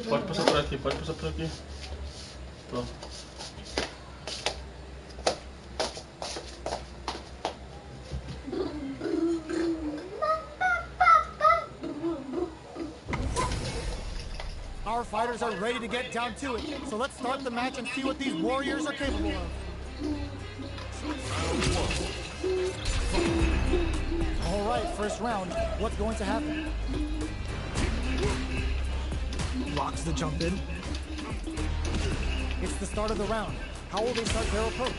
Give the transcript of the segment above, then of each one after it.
Pode passar por aqui, pode passar por aqui. Pronto. Our fighters are ready to get down to it, so let's start the match and see what these warriors are capable of. All right, first round. What's going to happen? Blocks the jump in. It's the start of the round. How will they start their approach?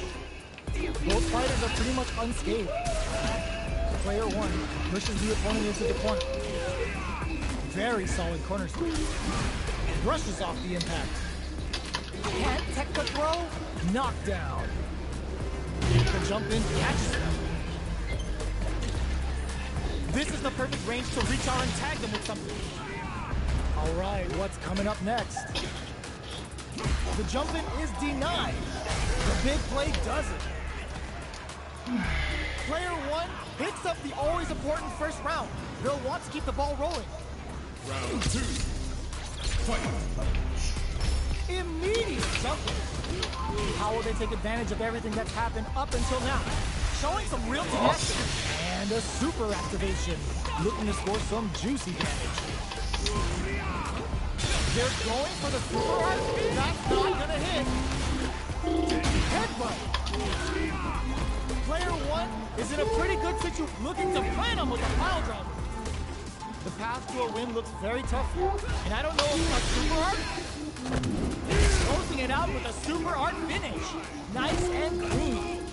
Both fighters are pretty much unscathed. Player one pushes the opponent into the corner. Very solid corner sweep. Brushes off the impact. Can't tech the throw. Knockdown. The jump in catches them. This is the perfect range to reach out and tag them with something. All right, what's coming up next? The jump in is denied. The big play does it. Player one picks up the always important first round. They'll want to keep the ball rolling. Round two. Fight. Immediate jump in. How will they take advantage of everything that's happened up until now? Showing some real tenacity. And a super activation. Looking to score some juicy damage. They're going for the super art. That's not gonna hit. Headbutt. Player one is in a pretty good situation, looking to plant him with a pile driver. The path to a win looks very tough here, and I don't know if a super art. Closing it out with a super art finish. Nice and clean.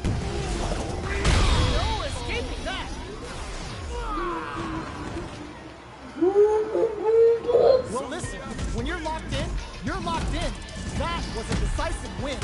No escaping that. Well, listen, when you're locked in, you're locked in. That was a decisive win.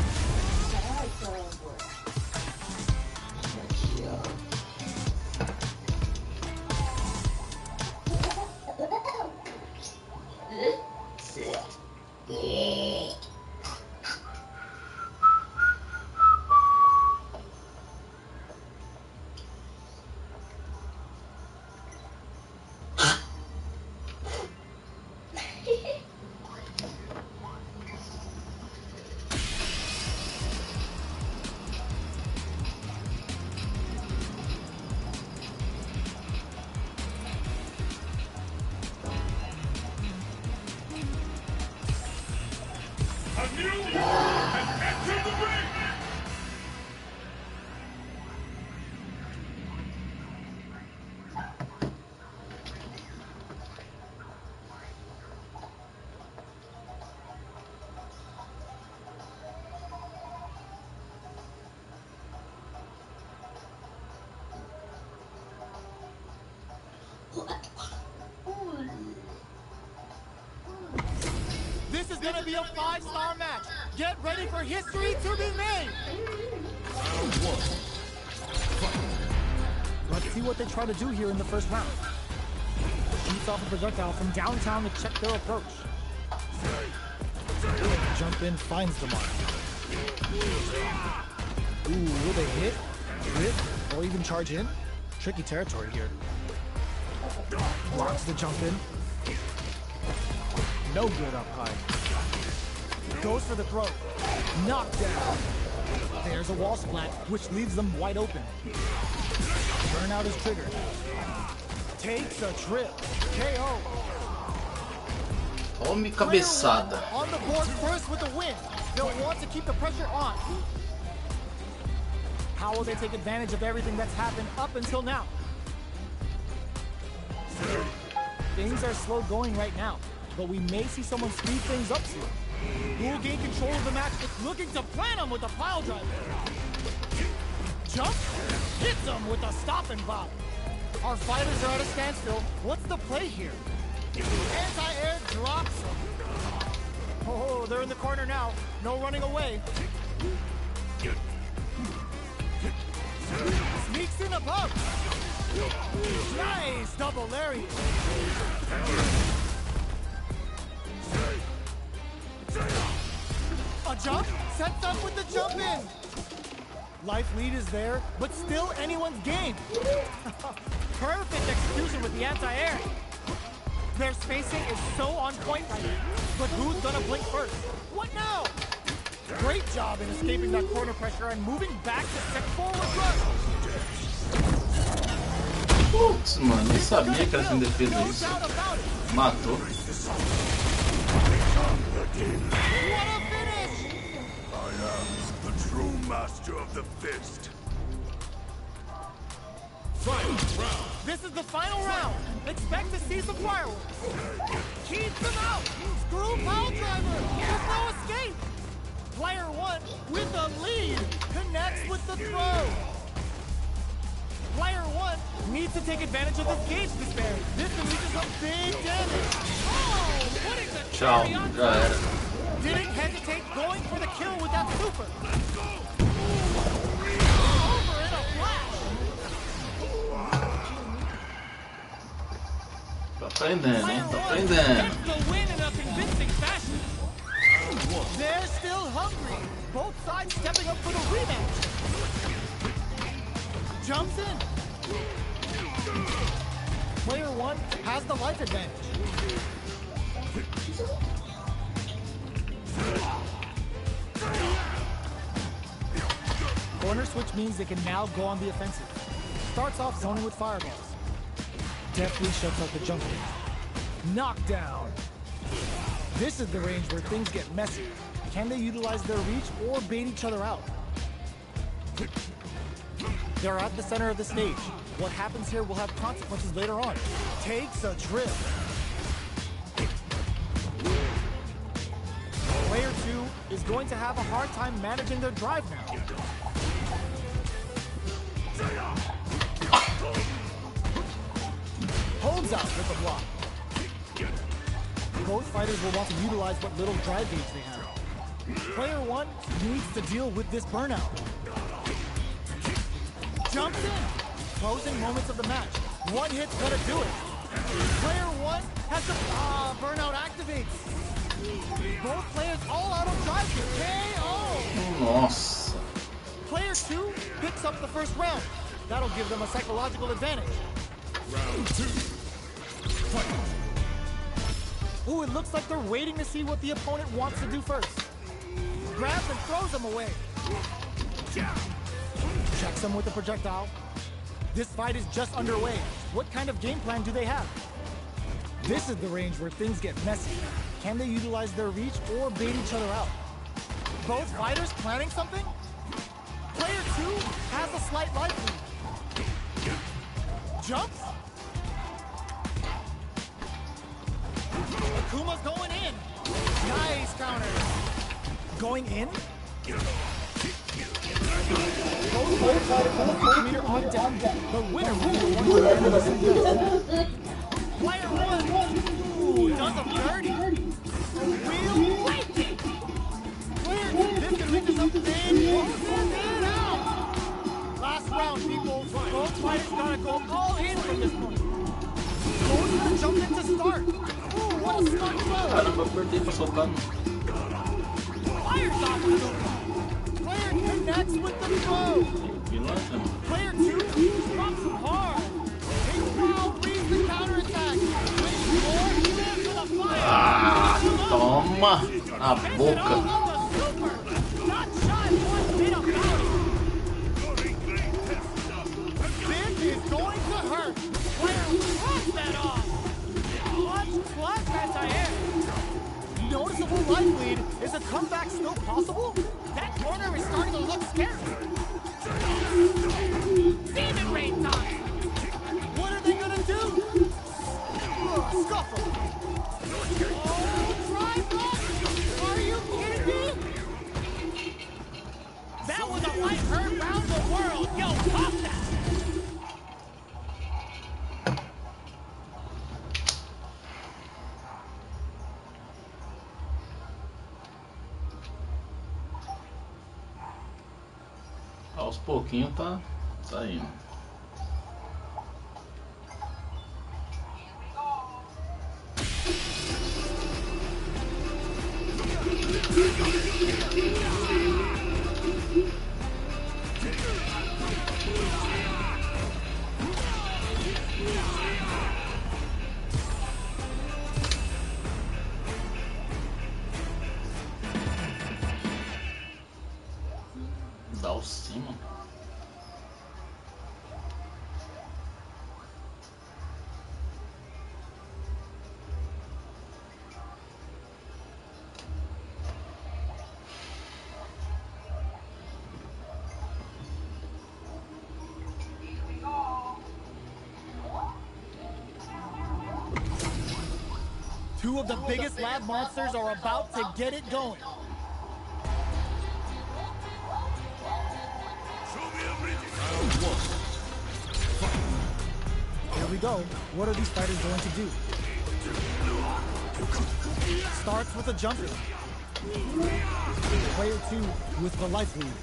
This is going to be a 5-star match. Get ready for history to be made. Let's see what they try to do here in the first round. Shoots off a projectile from downtown to check their approach. Jump in finds the mark. Ooh, will they hit, rip, or even charge in? Tricky territory here. Blocks the jump in. No good up high. Goes for the throw. Knockdown. There's a wall splat, which leaves them wide open. Burnout is triggered. Takes a trip. KO. Tome cabeçada. On the board first with the win. They'll want to keep the pressure on. How will they take advantage of everything that's happened up until now? Things are slow going right now, but we may see someone speed things up soon. Who will gain control of the match? It's looking to plant him with a pile driver. Jump, hits him with a stop and bop. Our fighters are at a standstill. What's the play here? Anti-air drops them. Oh, they're in the corner now. No running away. Sneaks in above. Nice double lariat. A jump? Sets up with the jump in. Life lead is there, but still anyone's game. Perfect execution with the anti-air. Their spacing is so on point right now. But who's gonna blink first? What now? Great job in escaping that corner pressure and moving back to set forward run. Putz, mano, eu sabia que era sem defesa isso. Matou. What a finish! I am the true master of the fist. Final round. This is the final round. Expect to see some fireworks. Keep them out. Screw pile driver. There's no escape. Player one with a lead connects with the throw. Player one needs to take advantage of this gauge disparity. This can lead to some big damage. Oh, putting the cherry on top. Didn't hesitate going for the kill with that super. Let's go. Over in a flash. Tá prendendo, hein? Tá prendendo. The win in a convincing fashion. They're still hungry. Both sides stepping up for the rematch. Jumps in. Player one has the life advantage. Corner switch means they can now go on the offensive. Starts off zoning with fireballs. Deftly shuts out the jump in. Knockdown. This is the range where things get messy. Can they utilize their reach or bait each other out? They're at the center of the stage. What happens here will have consequences later on. Takes a trip. Player two is going to have a hard time managing their drive now. Holds out with the block. Both fighters will want to utilize what little drive gauge they have. Player one needs to deal with this burnout. Jumps in. Closing moments of the match. One hit's gonna do it. Player one has the burnout activates. Both players all out of drive gauge. KO. Nossa. Player two picks up the first round. That'll give them a psychological advantage. Round two. Fight. Ooh, it looks like they're waiting to see what the opponent wants to do first. Grabs and throws them away. Checks them with the projectile. This fight is just underway. What kind of game plan do they have? This is the range where things get messy. Can they utilize their reach or bait each other out? Both fighters planning something? Player two has a slight life lead. Jumps? Akuma's going in. Nice counter. Going in? Both players are meter on deck. The winner will be the one who handles it. Player one. Ooh, does him dirty. Real lightning. Player two, this can lead to something. Closes it out. Last round, people. Both fighters gotta go all in from this point. Both gonna jump in to start. What a smart throw! Caramba, apertei pra soltar. Fires off with the player connects with the throw. Player two drops him hard. Big Wild reads the counterattack. Toma a boca. Not shy one bit about it. This is going to hurt. Player drops that off. Plus anti-air. Noticeable life lead. Is a comeback still possible? That corner is starting to look scary. Demon rain time. What are they gonna do? Scuffle. Oh, drive block. Are you kidding me? That was a light heard round the world. Yo, pop that. Aos pouquinhos tá indo. Dá o cima. Two of the biggest lab monsters are about to get it going. Here we go. What are these fighters going to do? Starts with a jumper. Player 2 with the life lead.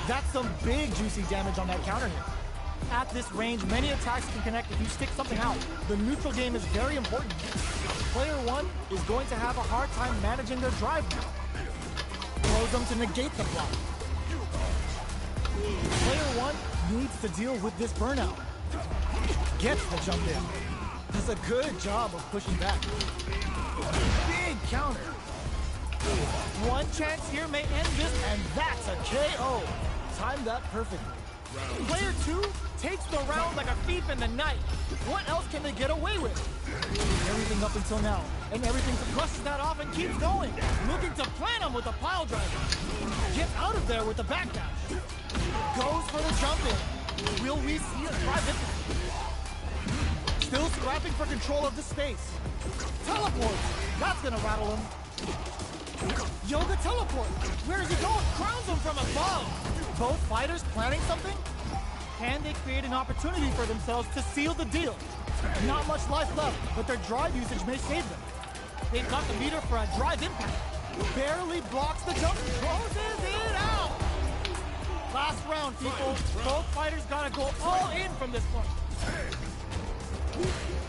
That's some big juicy damage on that counter hit. At this range, many attacks can connect if you stick something out. The neutral game is very important. Player 1 is going to have a hard time managing their drive now. Throws them to negate the block. Player 1 needs to deal with this burnout. Gets the jump in. Does a good job of pushing back. Big counter. One chance here may end this, and that's a KO. Timed that perfectly. Player 2 takes the round like a thief in the night. What else can they get away with? Everything up until now, and everything brushes that off and keeps going. Looking to plant him with a pile driver. Gets out of there with the backdash. Goes for the jump in. Will we see a drive in? Still scrapping for control of the space. Teleport. That's gonna rattle him. Yoga teleport. Where is he going? Crowns him from above. Both fighters planning something? Can they create an opportunity for themselves to seal the deal? Not much life left, but their drive usage may save them. They've got the meter for a drive impact. Barely blocks the jump. Closes it out. Last round, people. Both fighters gotta go all in from this point.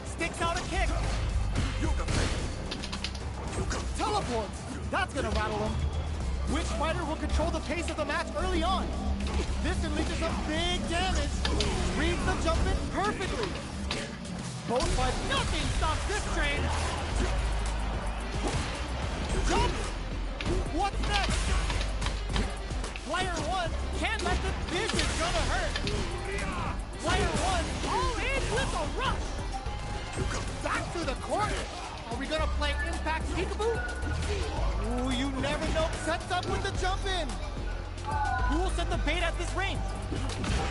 Sticks out a kick. Teleports. That's gonna rattle him. Which fighter will control the pace of the match early on? This unleashes some big damage. Reads the jump in perfectly. Both fighters. Nothing stops this train. Jump. What's next? Player 1 can't let this is gonna hurt. Player 1 all in with a rush. Back to the corner. Are we gonna play Impact Peekaboo? Ooh, you never know. Sets up with the jump in. Who will set the bait at this range?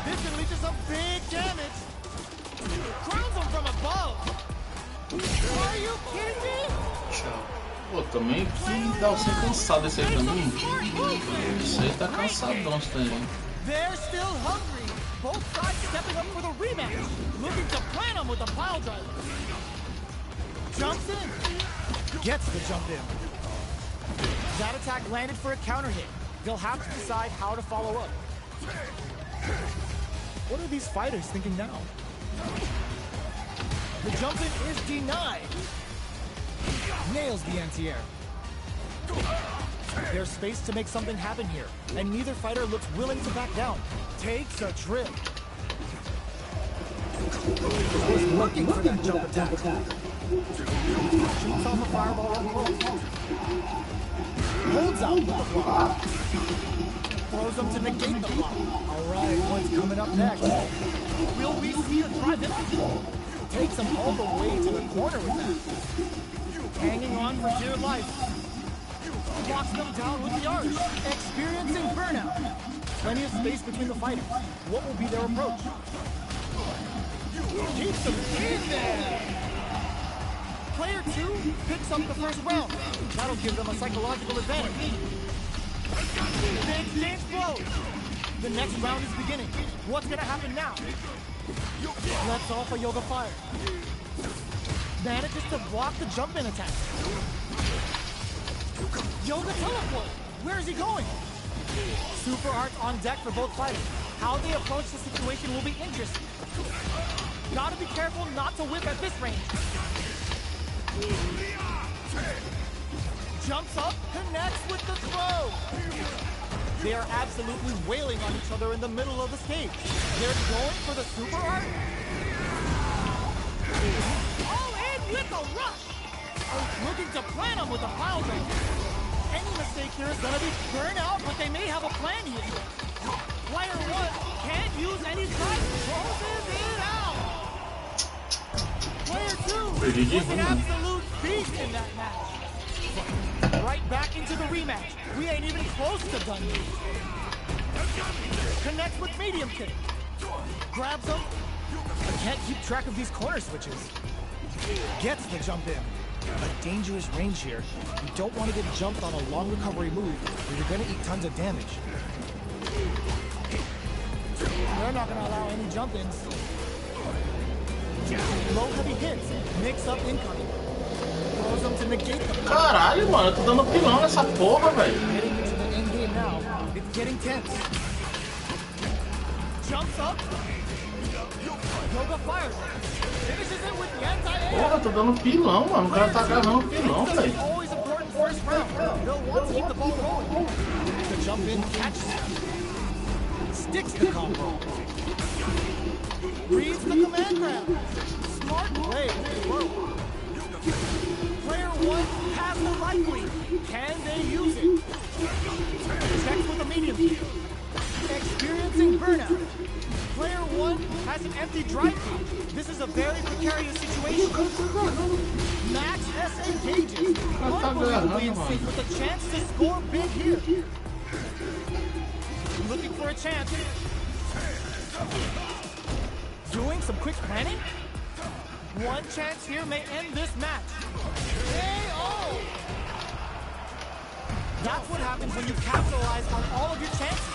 This unleashes some big damage. Crowns him from above. Are you kidding me? Pô, também que dá você cansado esse aí também. Isso aí tá cansadão isso aí. They're still hungry. Both sides stepping up for the rematch. Looking to plant him with a pile driver. Jumps in. Gets the jump in. That attack landed for a counter hit. They'll have to decide how to follow up. What are these fighters thinking now? The jump in is denied. Nails the anti-air. There's space to make something happen here, and neither fighter looks willing to back down. Takes a trip. Was looking for that jump attack. Shoots off a fireball up close. Holds out with the block. Throws him to negate the block. Alright, what's coming up next? Will we see a drive in? Takes him all the way to the corner with that. Hanging on for dear life. Walks them down with the arch. Experiencing burnout. Plenty of space between the fighters. What will be their approach? Keeps them in there! Player 2 picks up the first round. That'll give them a psychological advantage. The exchange flows. The next round is beginning. What's gonna happen now? Lets off a Yoga Fire. Manages to block the jump in attack. Yoga Teleport! Where is he going? Super arts on deck for both fighters. How they approach the situation will be interesting. Gotta be careful not to whip at this range. Jumps up, connects with the throw. They are absolutely wailing on each other in the middle of the stage. They're going for the super art. All in with a rush. Looking to plan them with a pile driver. Any mistake here is gonna be burn out, but they may have a plan here. Player one can't use any drive, closes it out. Player two was an absolute beast in that match. Right back into the rematch. We ain't even close to done yet. Connects with medium kick. Grabs him. I can't keep track of these corner switches. Gets the jump in. A dangerous range here. You don't want to get jumped on a long recovery move where you're going to eat tons of damage. They're not going to allow any jump-ins. Low heavy hits. Mix up incoming. Throws them to negate the Caralho, mano, eu tô dando pilão nessa porra, velho. Heading into the end game now. It's getting tense. Jumps up. Yoga fires. Finishes it with the anti-air. Porra, tô dando pilão, mano. O cara tá agarrando pilão, velho. Always important first round. They'll want to keep the ball rolling. The jump in catches him. Sticks the combo. Reads the command grab. Smart play. Player one has the right lead. Can they use it? Checks with a medium kick. Experiencing burnout. Player one has an empty drive feed. This is a very precarious situation. Max SA gauges. Unbelievably in sync with a chance to score big here. Looking for a chance. Doing some quick planning? One chance here may end this match. KO! That's what happens when you capitalize on all of your chances.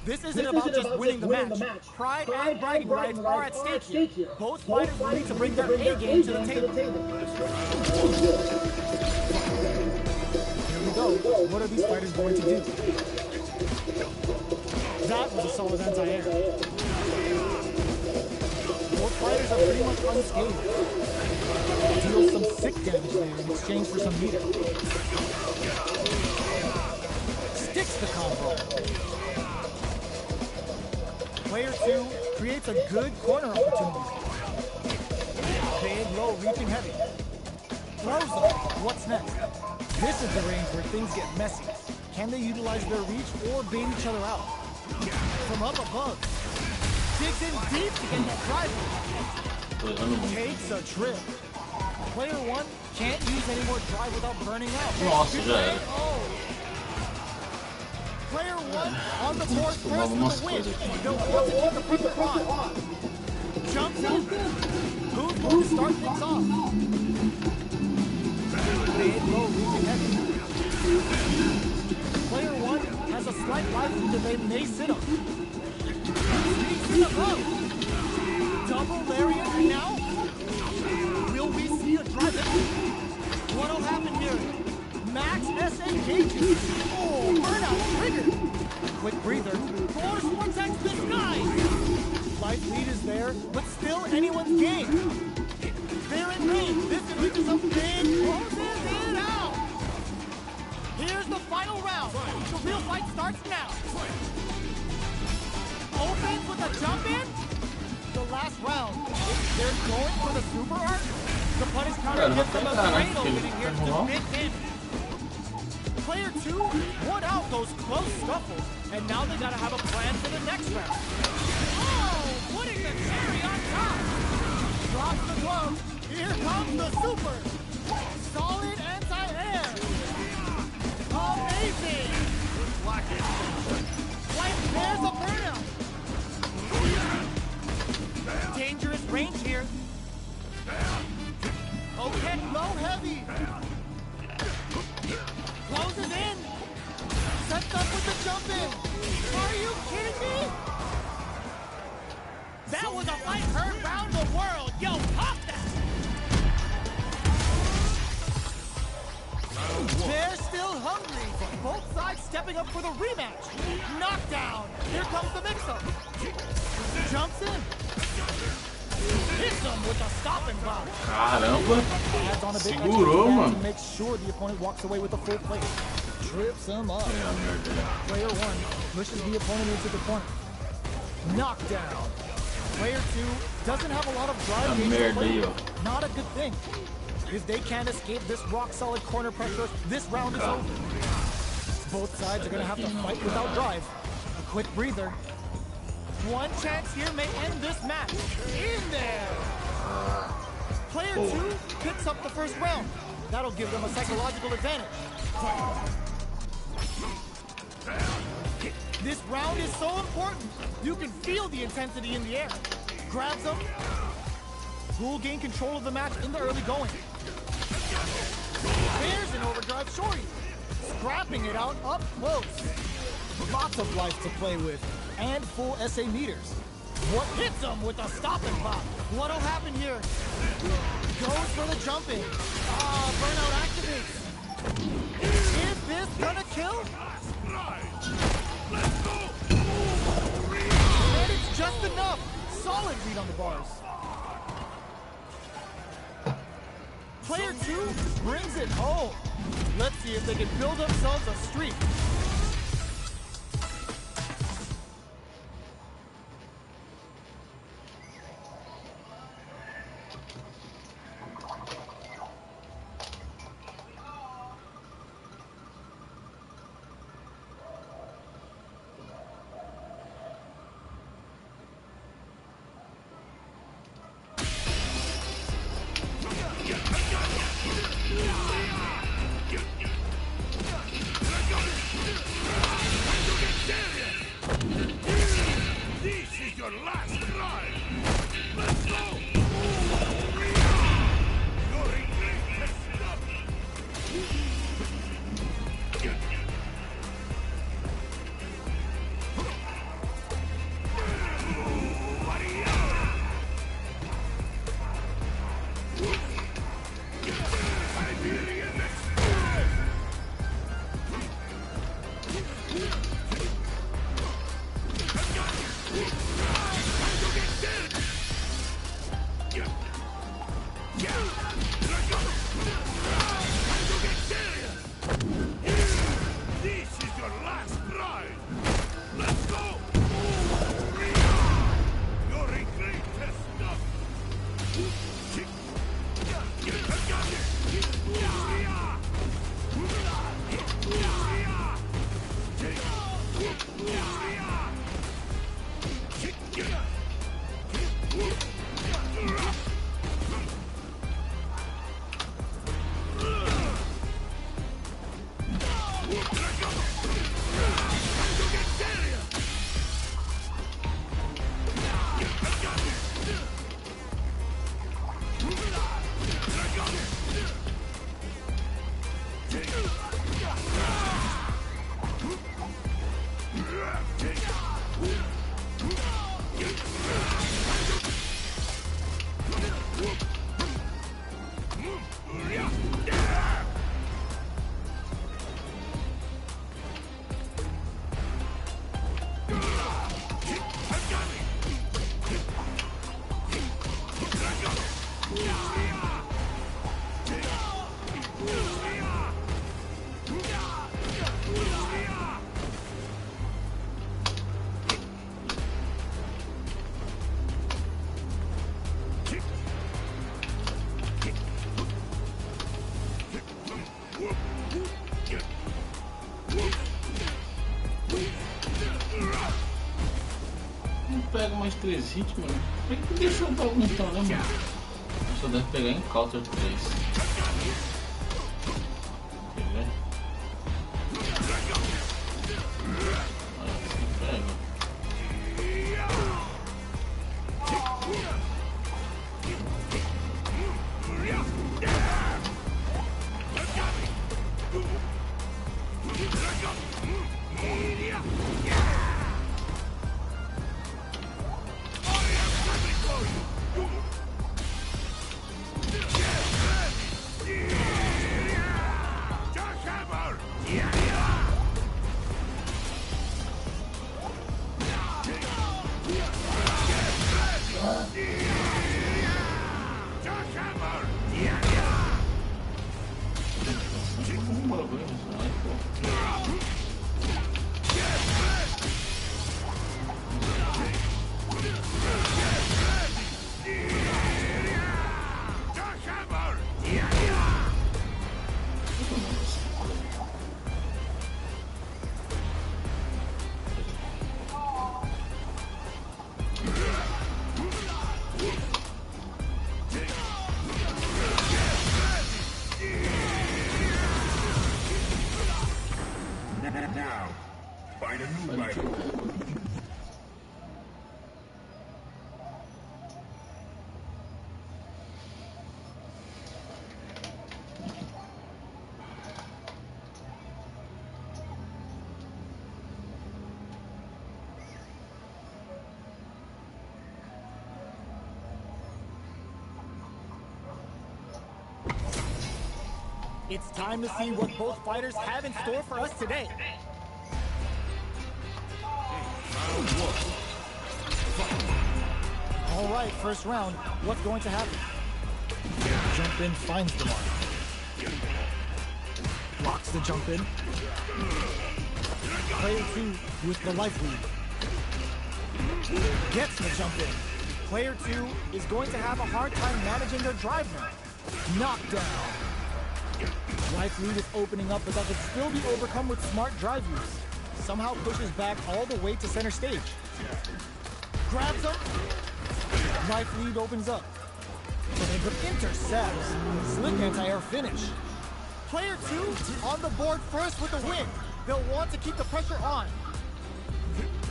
This isn't about just winning the match. Pride and bragging rights are at stake here. Both fighters will need to bring their A game to the table. Here we go. What are these fighters going to do? That was a solid anti-air. Both fighters are pretty much unscathed. Deals some sick damage there in exchange for some meter. Sticks the combo. Player 2 creates a good corner opportunity. Big, low, reaching heavy. Throws them. What's next? This is the range where things get messy. Can they utilize their reach or bait each other out? From up above. Digs in deep to get that drive. Takes a trip. Player 1 can't use any more drive without burning out. Nossa, já era. Player 1 on the board first for the win. They'll want to keep the pressure on. Jumps up. Who's going to start things off? Big, low, reaching heavy. Player 1 has a slight livelihood that they may sit up. Sneaks in above. Double lariat, and now? Will we see a drive in? What'll happen here? Max S engages. Oh, burnout triggered. Quick breather. Force vortex disguise. Life lead is there, but still anyone's game. They're in range. This could lead to some big closes it out. Here's the final round. The real fight starts now. Opens with a jump in. The last round. They're going for the super arc. The punish counter gets them a great opening here to big in. Player 2 won out those close scuffles, and now they gotta have a plan for the next round. Oh, putting the cherry on top. Drops the glove. Here comes the super. Solid anti-air. Amazing. Life there's a burnout. Dangerous range here. Okay, low heavy. Closes in. Sets up with the jump in. Are you kidding me? That was a fight heard round the world. Yo, pop that. They're still hungry. Both sides stepping up for the rematch. Knockdown. Here comes the mix-up. Jumps in. Hits him with a stopping block. Caramba. Segurou, mano. Make sure the opponent walks away with a full plate. Trips him up. Player 1 pushes the opponent into the corner. Knockdown. Player 2 doesn't have a lot of drive. Not a good thing. If they can't escape this rock-solid corner pressure, this round is over. Both sides are going to have to fight without drive. A quick breather. One chance here may end this match. In there! Player 2 picks up the first round. That'll give them a psychological advantage. This round is so important. You can feel the intensity in the air. Grabs them. Who will gain control of the match in the early going? There's an overdrive shorty. Scrapping it out up close. Lots of life to play with. And full SA meters. What hits him with a stopping pop? What'll happen here? Goes for the jumping. Burnout activates. Is this gonna kill? And it's just enough. Solid read on the bars. Player 2 brings it home. Let's see if they can build themselves a streak. Pega mais 3 hits, mano. Por que deixou o bagulho então, né, mano? Só deve pegar em counter 3. Quer ver? Olha, assim pega. Now, find a new rival. It's time to see what both fighters have in store for us today. All right, first round. What's going to happen? Jump in, finds the mark. Blocks the jump in. Player 2 with the life lead. Gets the jump in. Player 2 is going to have a hard time managing their drive now. Knockdown. Life lead is opening up, but that could still be overcome with smart drive use. Somehow pushes back all the way to center stage. Grabs him. Life lead opens up. But intercepts. Slick anti-air finish. Player 2 on the board first with the win. They'll want to keep the pressure on.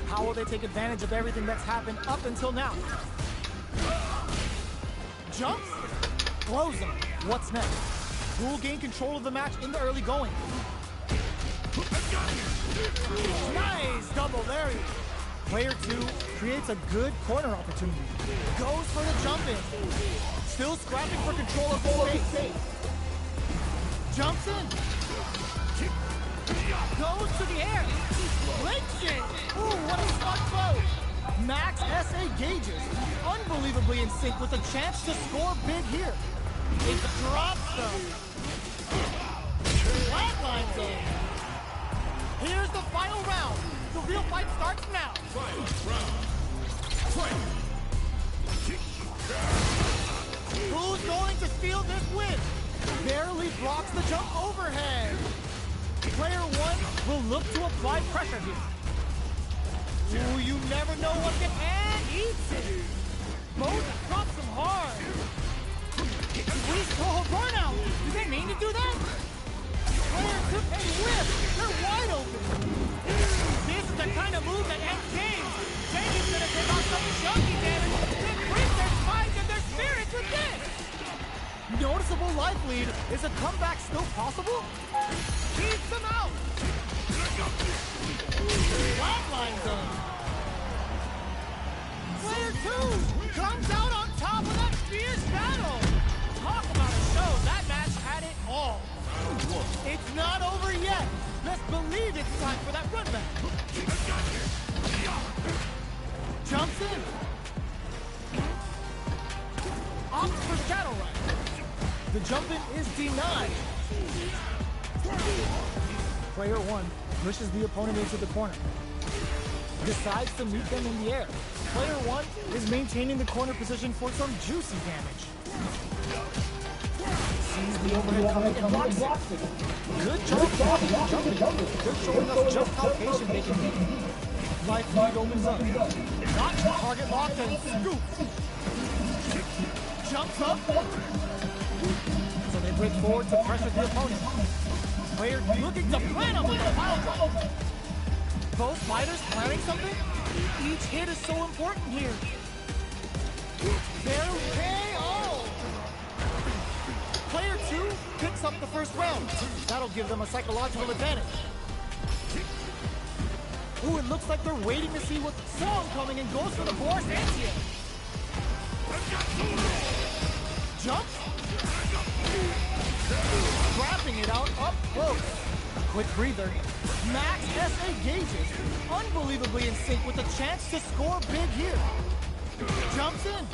How will they take advantage of everything that's happened up until now? Jumps. Throws him. What's next? Who will gain control of the match in the early going? Nice double lariat. Player 2 creates a good corner opportunity. Goes for the jump in. Still scrapping for control of the space. Jumps in. Goes to the air. Links it. Ooh, what a smart throw. Max SA gauges. Unbelievably in sync with a chance to score big here. It drops them. Flatlines them. Here's the final round. The real fight starts now. Who's going to steal this win? Barely blocks the jump overhead. Player 1 will look to apply pressure here. Ooh, you never know what can and eats it. Both drops him hard. Squeeze for a burnout. Did they mean to do that? Player 2 and whip. They're jump-in is denied. Player 1 pushes the opponent into the corner. Decides to meet them in the air. Player 1 is maintaining the corner position for some juicy damage. Sees the overhead coming and blocks it. Good job blocking and jumping. They're showing us just how patient they can be. Life lead opens up. Got target locked and scoop. Jumps up. So they break forward to pressure the opponent. Player looking to plan up with a pile drive. Both fighters planning something? Each hit is so important here. They're KO! Player 2 picks up the first round. That'll give them a psychological advantage. Ooh, it looks like they're waiting to see what song coming and goes for the force anti. Jumps. Scrapping it out up close. Quick breather. Max SA gauges. Unbelievably in sync with a chance to score big here. Jumps in.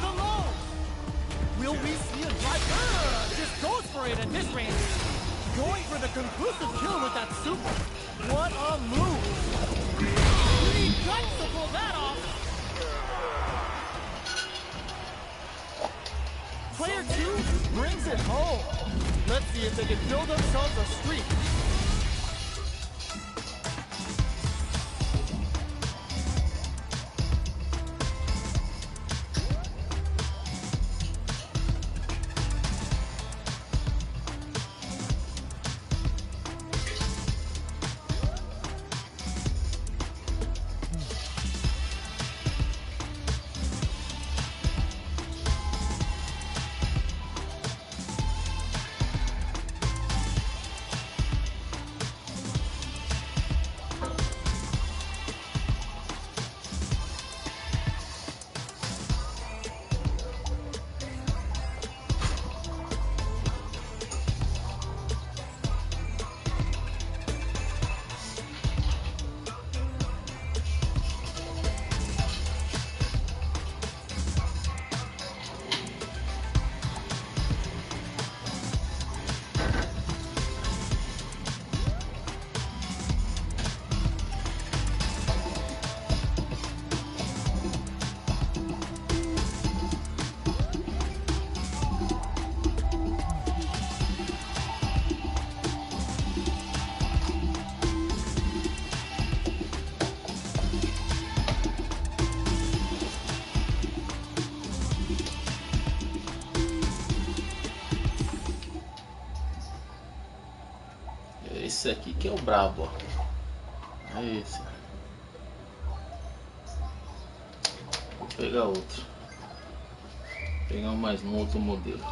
The low. Will we see a drive? Just goes for it at this range. Going for the conclusive kill with that super. What a move. He guts to pull that off. Player 2 brings it home. Let's see if they can build themselves a streak. Esse aqui que é o brabo, ó. É esse. Vou pegar outro. Vou pegar mais um outro modelo.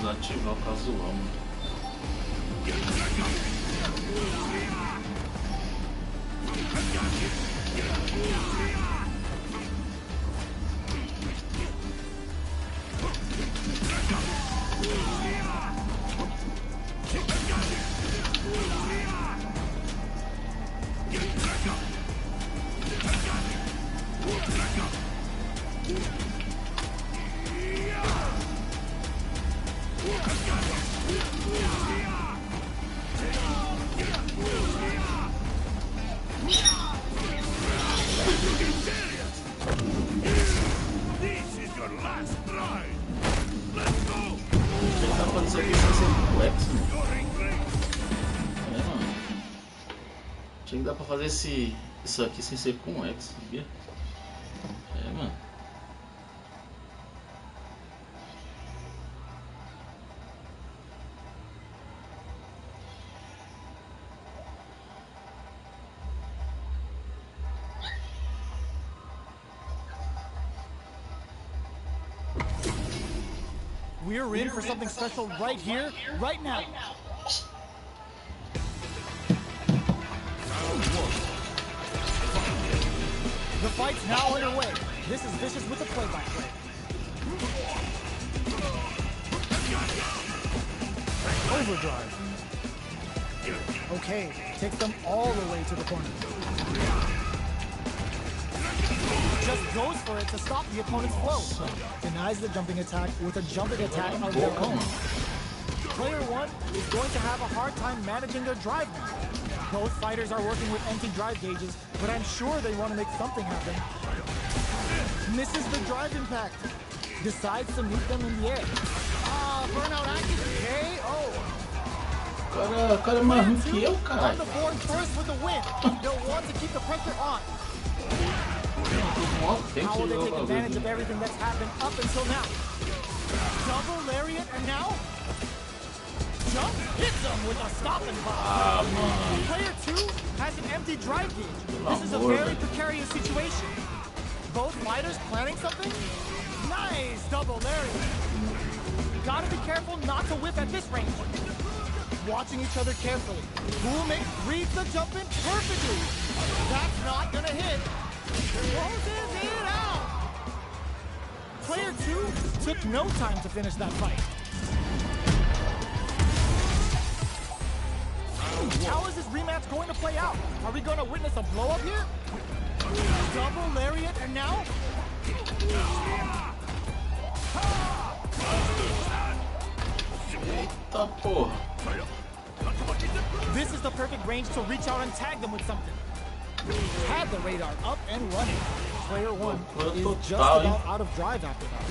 Desativar o casual. Tinha que dar pra fazer isso aqui sem ser com X, sabia? É, mano. We're in for something special right here, right now. The fight's now underway. This is Vicious with the play-by-play. Overdrive. Okay, takes them all the way to the corner. Just goes for it to stop the opponent's flow. Denies the jumping attack with a jumping attack of their own. Player 1 is going to have a hard time managing their drive now. Both fighters are working with empty drive gauges, but I'm sure they want to make something happen. Misses the drive impact. Decides to meet them in the air. Burnout active. KO. Cara é mais ruim que eu, On caralho. the board first with the win. They'll want to keep the pressure on. How will they take advantage of everything that's happened up until now? Double lariat and now? Jump hits them with a stop and pop. Player 2 has an empty drive gauge. This is a very precarious situation. Both fighters planning something? Nice double lariat. Gotta be careful not to whip at this range. Watching each other carefully. Reads the jump in perfectly. That's not gonna hit. Closes it out. Player 2 took no time to finish that fight. How is this rematch going to play out? Are we going to witness a blow up here? Double lariat and now? Eita porra. This is the perfect range to reach out and tag them with something. Had the radar up and running. Player 1 is just about out of drive after that.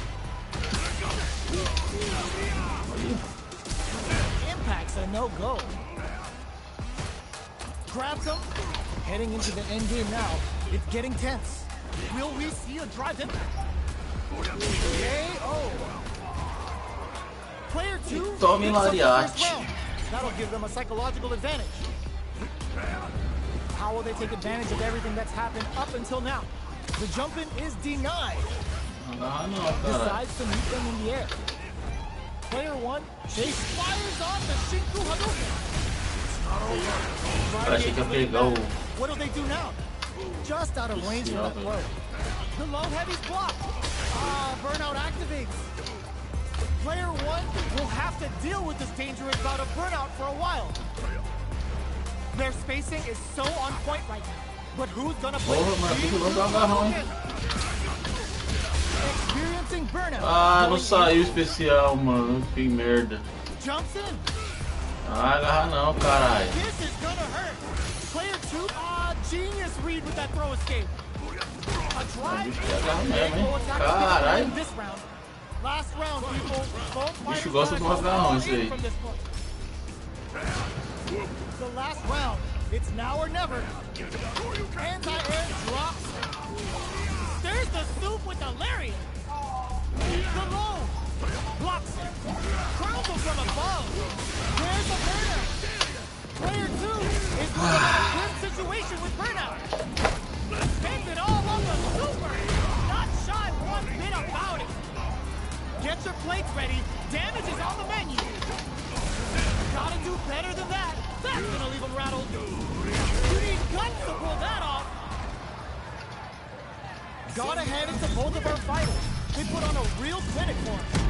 Impact's a no-go. Grabs him. Heading into the end game now. It's getting tense. Will we see a drive impact? KO. Player 2 Tome picks up the lariate. first round. That'll give them a psychological advantage. How will they take advantage of everything that's happened up until now? The jump-in is denied. Decides to meet them in the air. Player 1, Chase fires off the Shinku Hadouken. Achei que ia pegar o... What do they do now? Just out of range for that blow. The low heavy's blocked. Burnout activates. Player 1 will have to deal with this dangerous bout of burnout for a while. Their spacing is so on point right now. But who's gonna play? Experiencing burnout. Não saiu especial, mano. Que merda. Jumps in. Agarra não, caralho. This is gonna hurt. Player 2, genius read with that throw escape. A drive. Caralho. This round. Last round, people. Bicho gosta de um agarrão esse aí. The last round. It's now or never. Anti-air drops. There's the soup with the lariat. The low. Blocks it. Crowns him from above. There's the burnout. Player 2 is in a grim situation with burnout. Spends it all on the super. Not shy one bit about it. Get your plates ready. Damage is on the menu. Gotta do better than that. That's gonna leave him rattled. You need guts to pull that off. Gotta hand it to both of our fighters. They put on a real clinic for him.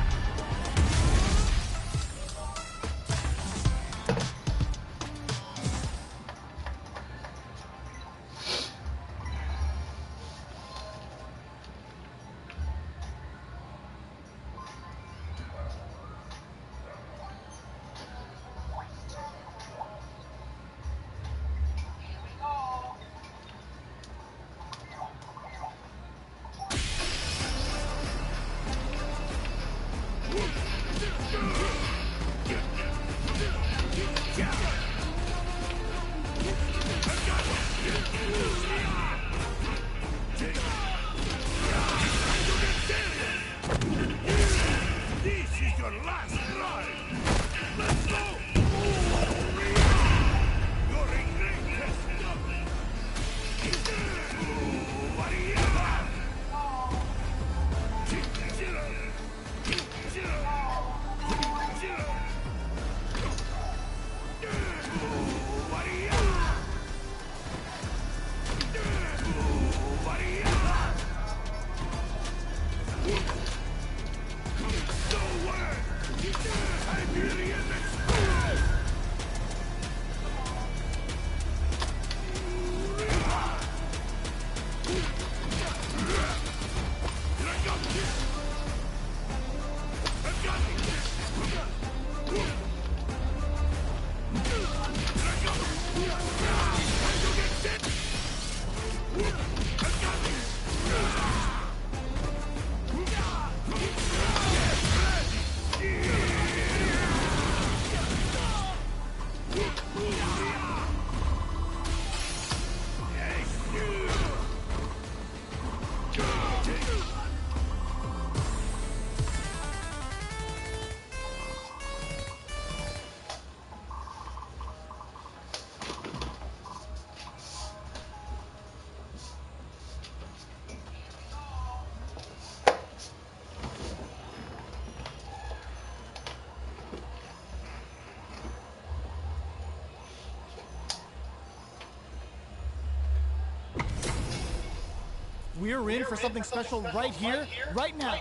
We're in for something special right here, right now.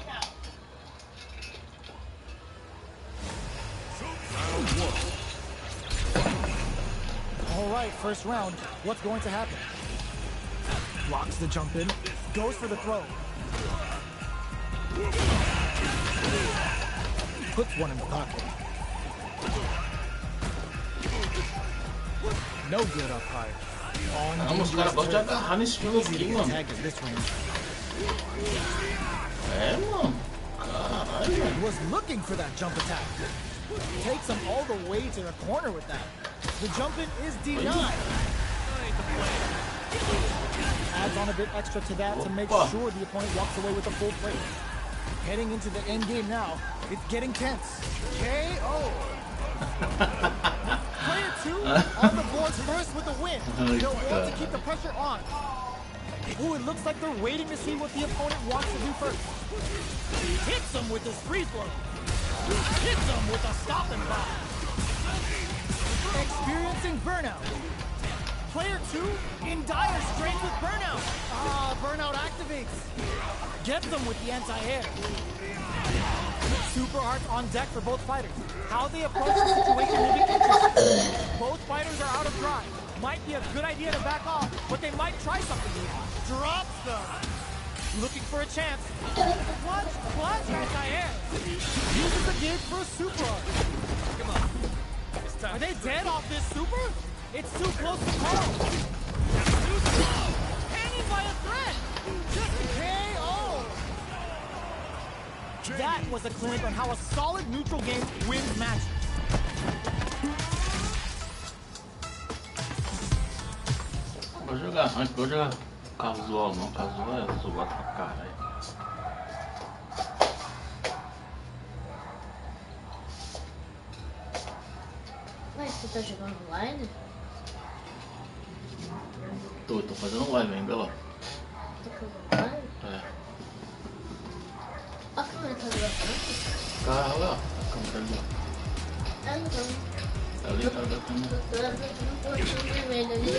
All right, first round. What's going to happen? Blocks the jump in, goes for the throw. Puts one in the pocket. No good up high. Vamos, cara, gosto de agarrar nesse jogo aqui, mano. É, mano. Caralho, mano. Was looking for that jump attack. Takes him all the way to the corner with that. The jump in is denied. Adds on a bit extra to that to make sure the opponent walks away with a full plate. Heading into the end game now. It's getting tense. KO. Player 2 on the board first with a win. They'll want to keep the pressure on. Ooh, it looks like they're waiting to see what the opponent wants to do first. Hits him with his free flow. Hits him with a stop and pop. Experiencing burnout. Player 2 in dire straits with burnout. Burnout activates. Gets them with the anti-air. Super arts on deck for both fighters. How they approach the situation will be interesting. Both fighters are out of drive. Might be a good idea to back off, but they might try something here. Drops them. Looking for a chance. Clutch, anti-air. Uses the gauge for a super art. Come on. Are they dead off this super? It's too close to call. Hanging by a thread. Just KO. That was a clinic on how a solid neutral game wins matches. Vou jogar rank, vou jogar casual não, casual é zoado pra caralho. Mas você tá jogando online? Tô fazendo live ainda lá. Tá fazendo live? É. A câmera tá gravando? Tá lá, a câmera ali, ó. Ah, não. Ali tá da câmera. Tô apertando um pontinho vermelho ali.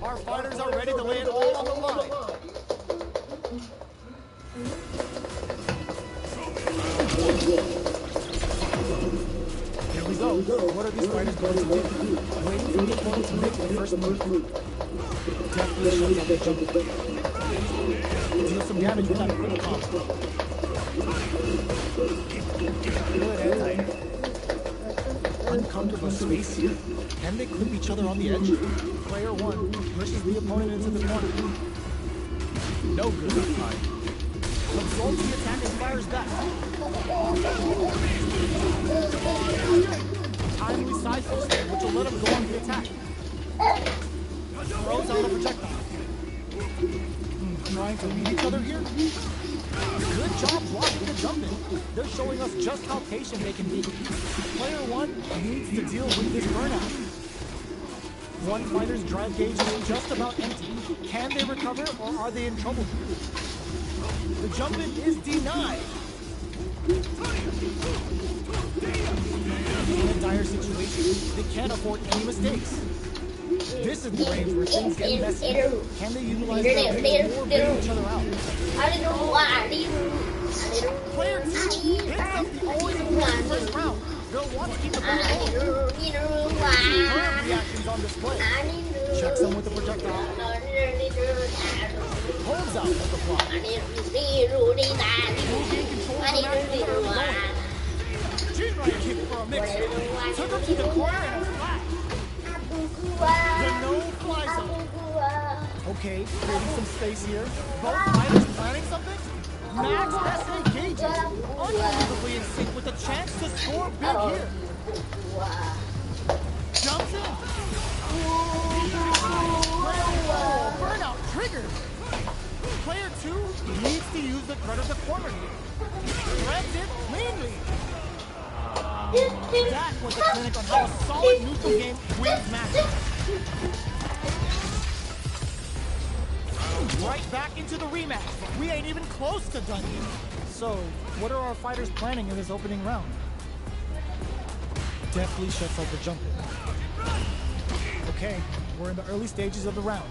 Our fighters are ready to lay it all on the line. Here we go. What are these fighters going to do? Waiting for the opponent to make the first move. Definitely shuts out the jump. Deal some damage with that quick combo. Good anti. Uncomfortable space here. Can they clip each other on the edge? Player 1 pushes the opponent into the corner. No good on time. Absorbs the attack and fires back. Timely side switch, which will let him go on the attack. Throws out a projectile. Trying to lead each other here? Good job blocking the jump in. They're showing us just how patient they can be. Player 1 needs to deal with this burnout. One fighter's drive gauge is just about empty. Can they recover or are they in trouble? The jump in is denied. In a dire situation, they can't afford any mistakes. This is the range where things get messy. Can they utilize their range or bail each other out? Player 2 picks up the always important first round. They'll want to keep the ball going. Curve reactions on display. Checks them with the projectile. Holds out with the block. Moving control the match going. G-right kick for a mix. Took him to the corner and a flat. The no-fly zone. Okay, creating some space here. Both fighters planning something? Max SA gauges. Unbelievably in sync with a chance to score big here. Jumps in. Burnout triggered. Player 2 needs to use the threat of the corner here. Threads it cleanly. That was a clinic on how a solid neutral game wins matches. Right back into the rematch. We ain't even close to done yet. So, what are our fighters planning in this opening round? Deftly shuts out the jump in. Okay, we're in the early stages of the round.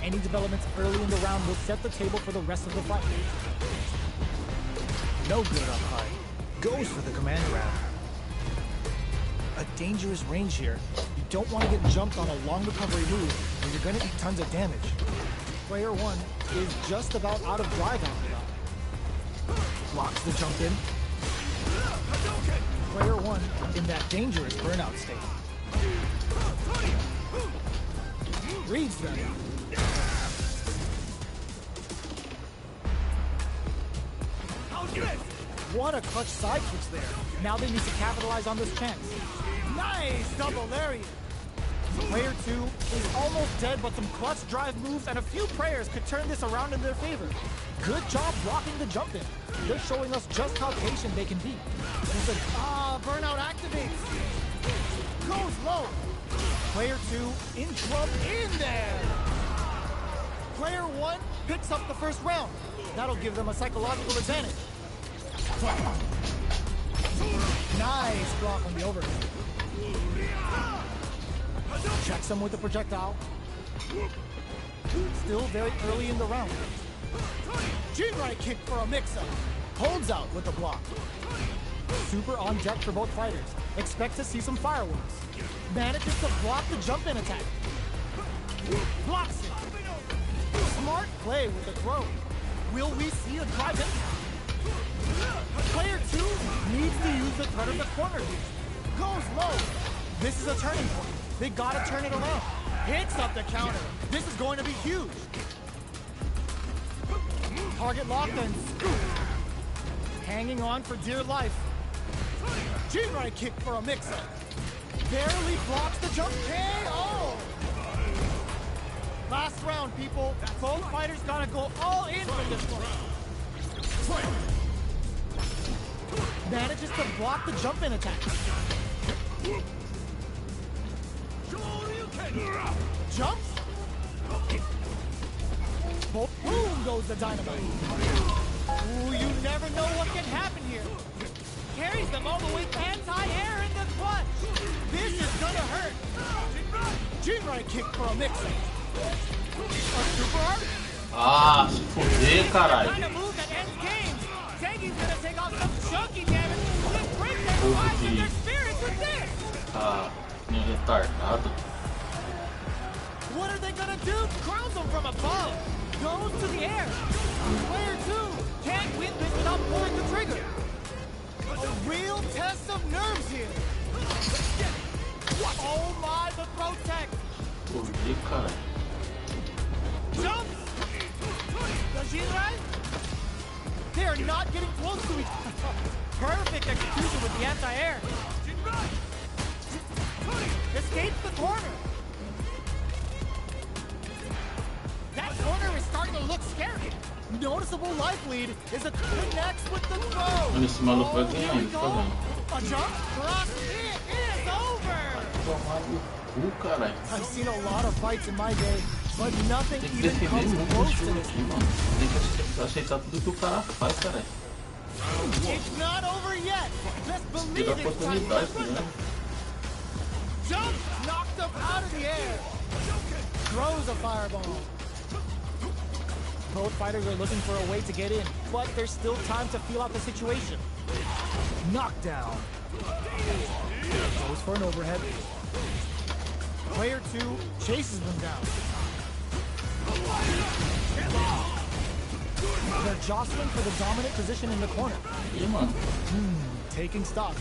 Any developments early in the round will set the table for the rest of the fight. No good up high. Goes for the command grab. A dangerous range here. You don't want to get jumped on a long recovery move, or you're going to eat tons of damage. Player 1 is just about out of drive after that. Blocks the jump in. Player 1 in that dangerous burnout state. Reads them. What a clutch side switch there. Now they need to capitalize on this chance. Nice double lariat. Player 2 is almost dead, but some clutch drive moves and a few prayers could turn this around in their favor. Good job blocking the jump in. They're showing us just how patient they can be. Burnout activates. Goes low. Player 2 in trouble in there. Player 1 picks up the first round. That'll give them a psychological advantage. Nice block on the overhead. Checks him with the projectile. Still very early in the round. G-right kick for a mix-up. Holds out with the block. Super on deck for both fighters. Expect to see some fireworks. Manages to block the jump-in attack. Blocks it. Smart play with the throw. Will we see a drive in? Player 2 needs to use the threat of the corner here. Goes low. This is a turning point. They gotta turn it around. Hits up the counter. This is going to be huge. Target locked and scoop. Hanging on for dear life. G-right kick for a mix-up. Barely blocks the jump. KO! Last round, people. Both fighters gotta go all in for this one. Manages to block the jump-in attack. Jumps. Boom goes the dynamite. Ooh, you never know what can happen here. Carries them all the way anti-air in the clutch. This is gonna hurt. G-right kick for a mix-up. A super art. Ah, se fuder, caralho. Kind of move that ends games. Tengi's gonna take off some chunky damage. Let's break their lives and their spirits with this. Ah, meio retardado. What are they gonna do? Crowns them from above. Goes to the air. Player 2 can't win this without pulling the trigger. A real test of nerves here. Oh my, the protect. Fuder, caralho. Jumps. The G-right. They are not getting close to each other. Perfect execution with the anti-air. Escapes the corner. That corner is starting to look scary. Noticeable life lead is a connects with the throw. Olha esse maluco vai ganhar, ele tá vendo. A jump cross. It is over. Tomar no cu, caralho. I've seen a lot of fights in my day, but nothing Tem que even defender comes muito close esse to jogo this. aqui, mano. Tem que aceitar tudo que o cara faz, caralho. It's not over yet. Just Ter believe a it's time. oportunidade, né? Jump knocked up out of the air. Throws a fireball. Both fighters are looking for a way to get in, but there's still time to feel out the situation. Knockdown. Goes for an overhead. Player 2 chases them down. They're jostling for the dominant position in the corner. E, mano, Taking stock.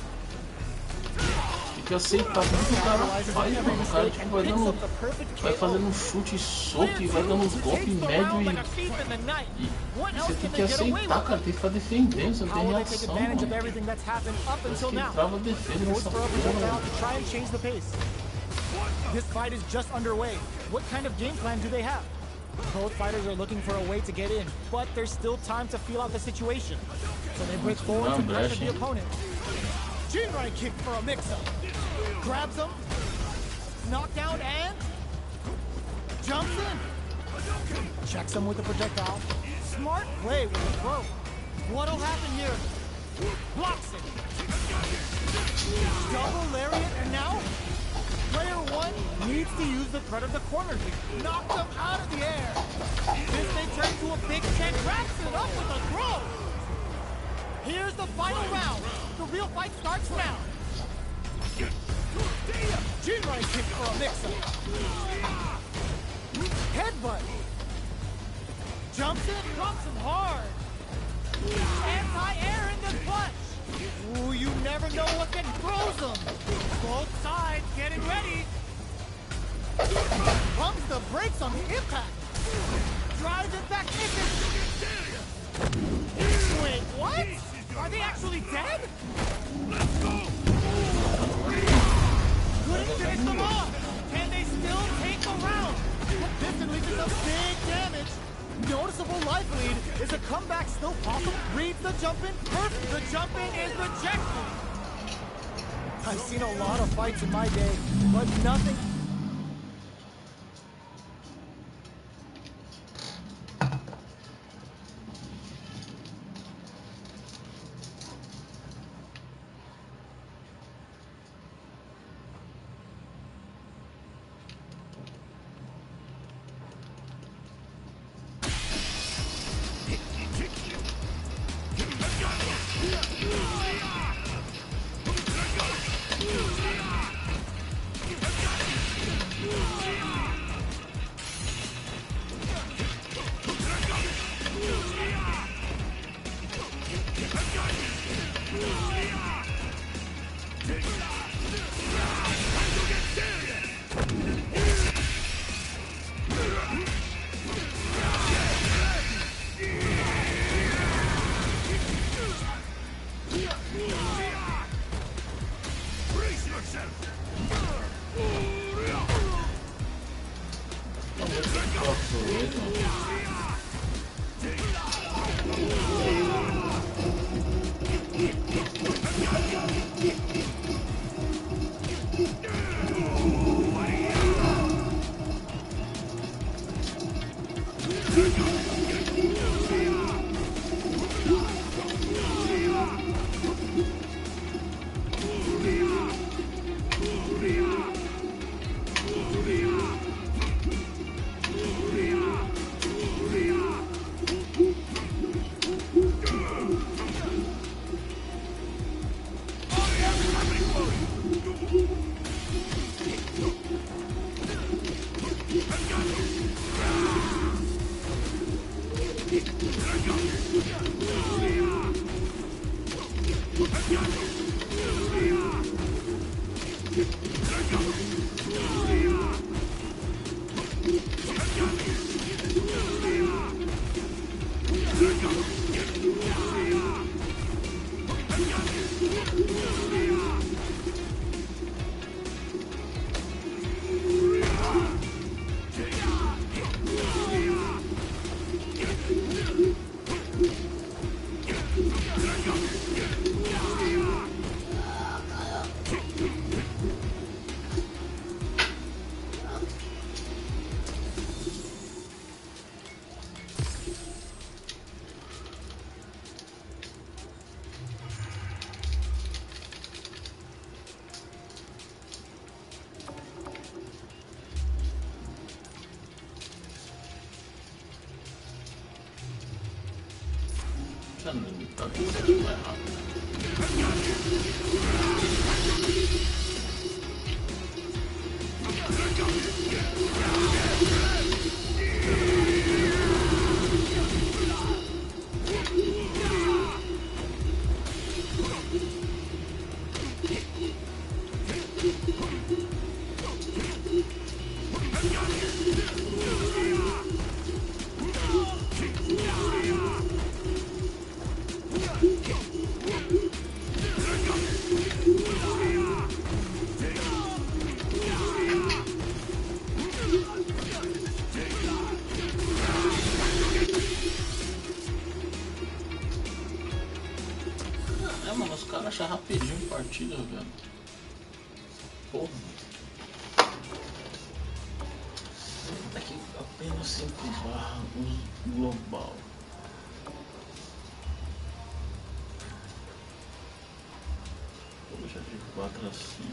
tem que aceitar tudo que o cara faz, mano. O cara, tipo, vai fazendo um chute soco e vai dando uns golpes médio e você tem que aceitar, cara. Tem que ficar defendendo, você não tem reação, mano. Parece que trava a defesa nessa porra, velho. Try and change the pace. This fight is just underway. What kind of game plan do they have? Both fighters are looking for a way to get in, but there's still time to feel out the situation. So they break forward to pressure the opponent. G-right kick for a mix-up. Grabs him. Knockdown and jumps in. Checks him with the projectile. Smart play with the throw. What'll happen here? Blocks it. Double lariat and now player 1 needs to use the threat of the corner here. Knocks him out of the air. This may turn to a big check. Wraps it up with a throw. Here's the final round. The real fight starts now. G-right kick for a mix-up. Headbutt. Jumps in, drops him hard. Anti-air in the clutch. Ooh, you never know what can throws them. Both sides getting ready. Pumps the brakes on the impact. Drives it back into. Wait, what? Are they actually dead? Couldn't finish them off. Can they still take the round? This unleashes some big damage. Noticeable life lead. Is a comeback still possible? Reads the jump in. Perfect. The jump in is rejected. I've seen a lot of fights in my day, but nothing. Rapidinho partida, velho. Porra. Aqui apenas 5 barras global. Vou deixar de 4 assim.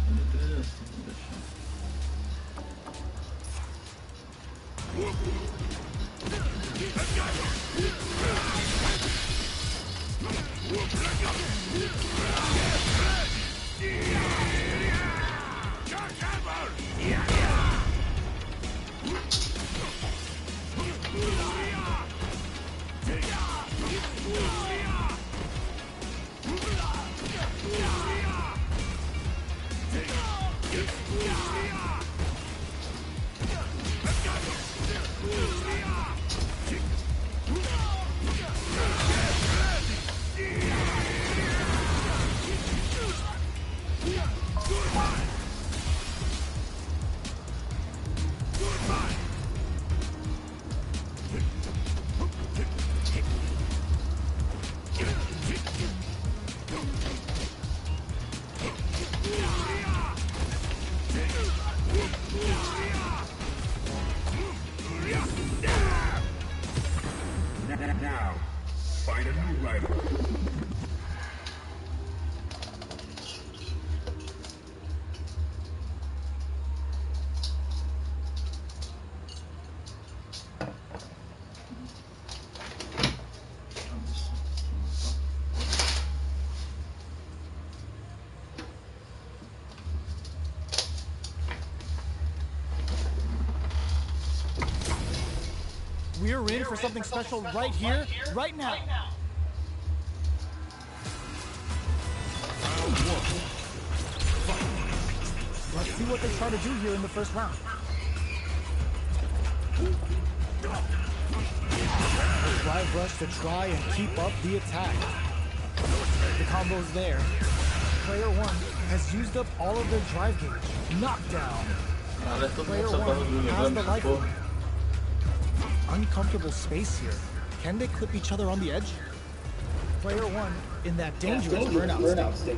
De 3 assim, vou deixar. Now, find a new rival. We're in for something special right here, right now. Let's see what they try to do here in the first round. Drive rush to try and keep up the attack. The combo's there. Player 1 has used up all of their drive gauge. Knockdown. Player 1 has the life. Uncomfortable space here. Can they clip each other on the edge? Player 1 in that dangerous burnout state.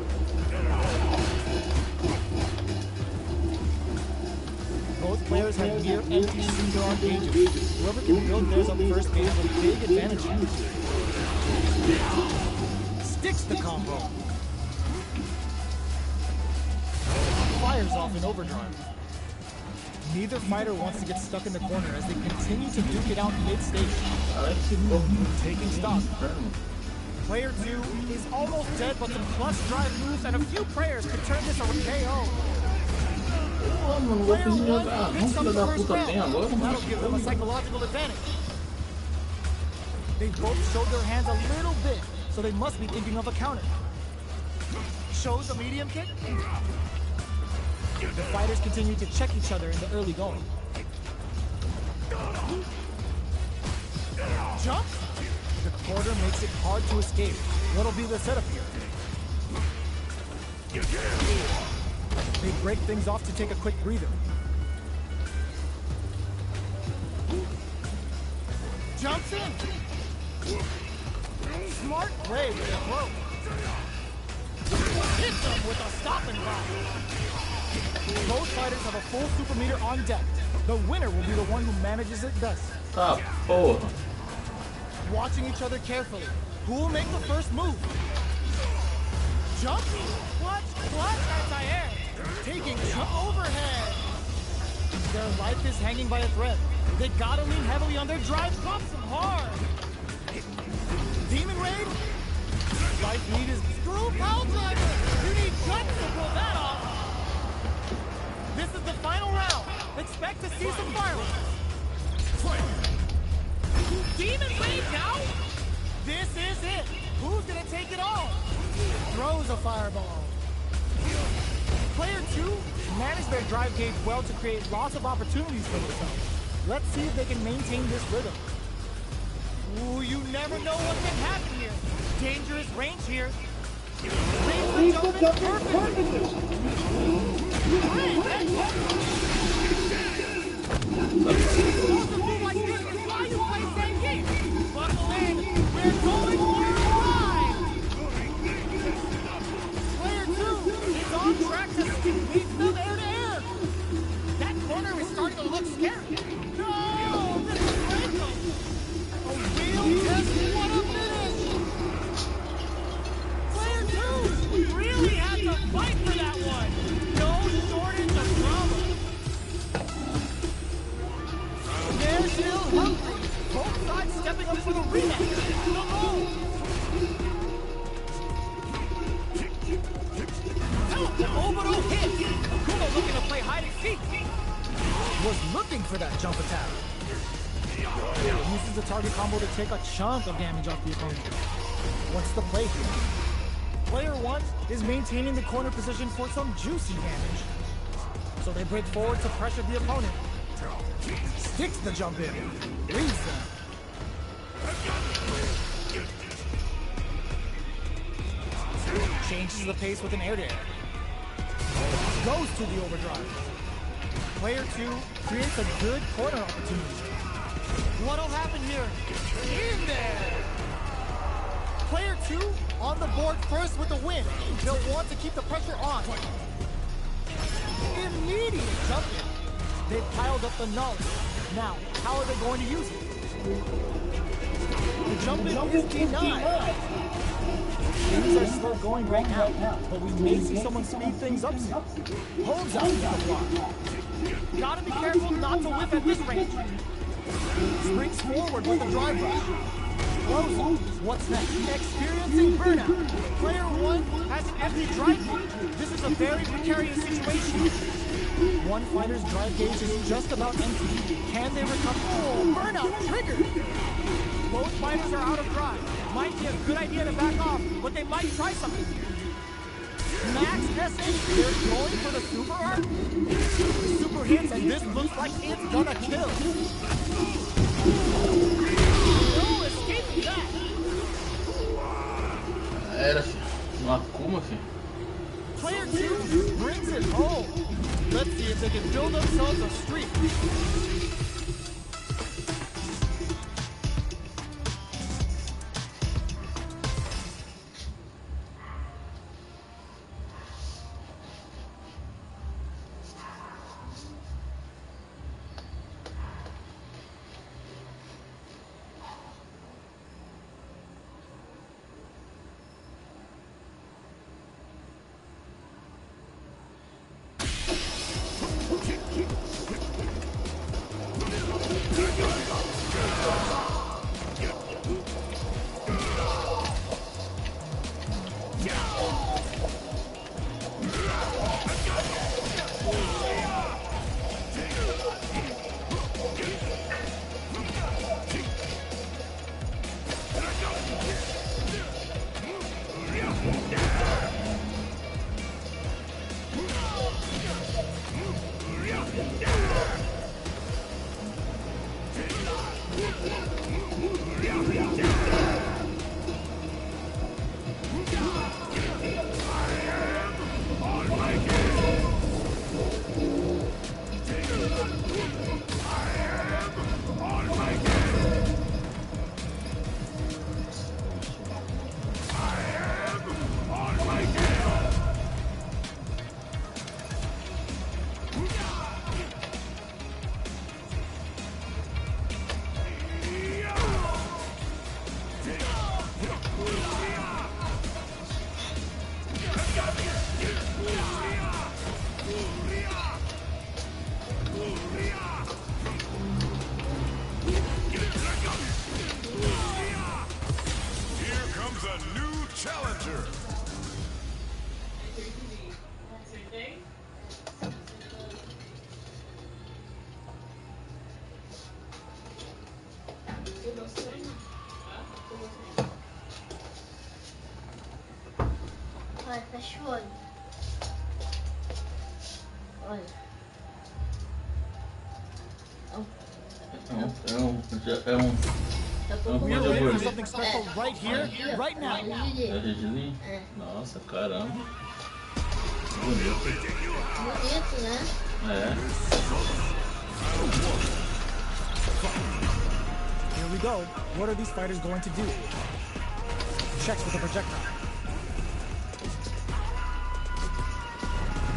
Both players have near empty synchron gauges. Whoever can build theirs up first may have a big advantage here. Sticks the combo. Fires off in overdrive. Neither fighter wants to get stuck in the corner as they continue to duke it out mid-stage. Taking stock. Player 2 is almost dead, but some plus drive moves and a few prayers could turn this around KO. Pô, mano, vou conseguir jogar. Não, filho da puta, tem agora? That'll give them a psychological advantage. They both showed their hands a little bit, so they must be thinking of a counter. Shows a medium kick. The fighters continue to check each other in the early going. Jump! The corner makes it hard to escape. What'll be the setup here? They break things off to take a quick breather. Jumps in! Smart play with the throw. Hits them with a stop and block. Both fighters have a full super meter on deck. The winner will be the one who manages it best. Tá, porra. Watching each other carefully. Who will make the first move? Jump? Clutch anti-air. Taking jump overhead. Their life is hanging by a thread. They gotta lean heavily on their drive. Pops them hard. Demon Raid? Life need is screw pile driver. You need guts to pull that off. This is the final round. Expect to see some fireworks. Demon Raid now? This is it. Who's gonna take it all? Throws a fireball. Player 2 managed their drive gauge well to create lots of opportunities for themselves. Let's see if they can maintain this rhythm. Ooh, you never know what can happen here. Dangerous range here. Range jump is perfect. Like this is why you play same game. Buckle in. We're going for a ride. Player 2 is on track to lead them air to air. That corner is starting to look scary. No, this is Franco. A real test. What a finish. Player 2 really had to fight for that one. No shortage of drama. They're still hungry. Both sides stepping up for the rematch. The move. The orbital hit. Akuma looking to play hide and seek. Was looking for that jump attack. Uses the target combo to take a chunk of damage off the opponent. What's the play here? Player 1 is maintaining the corner position for some juicy damage. So they break forward to pressure the opponent. Sticks the jump in. Reads them. Changes the pace with an air-to-air. Goes to the overdrive. Player 2 creates a good corner opportunity. What'll happen here? In there! Player 2 on the board first with the win. They'll want to keep the pressure on. Immediate jump in. They've piled up the knowledge. Now, how are they going to use it? The jump in is denied. Things are still going right now, but we may see someone speed things up soon. Holds out the block. Gotta be careful not to whiff at this range. Springs forward with the drive rush. Close. What's next? Experiencing burnout. Player 1 has an empty drive gauge. This is a very precarious situation. One fighter's drive gauge is just about empty. Can they recover? Oh, burnout triggered! Both fighters are out of drive. Might be a good idea to back off, but they might try something here. Max essence, they're going for the super arc. Super hits, and this looks like it's gonna kill. No escaping that. Era, filho. Um Akuma, filho. Player 2 brings it home. Let's see if they can build themselves a streak. the new challenger. Vai, fecha o olho. Olha. We are ready for something special right here, right now. É gergelim? Nossa, caramba. Bonito. Bonito, né? É. Here we go. What are these fighters going to do? Checks with the projectile.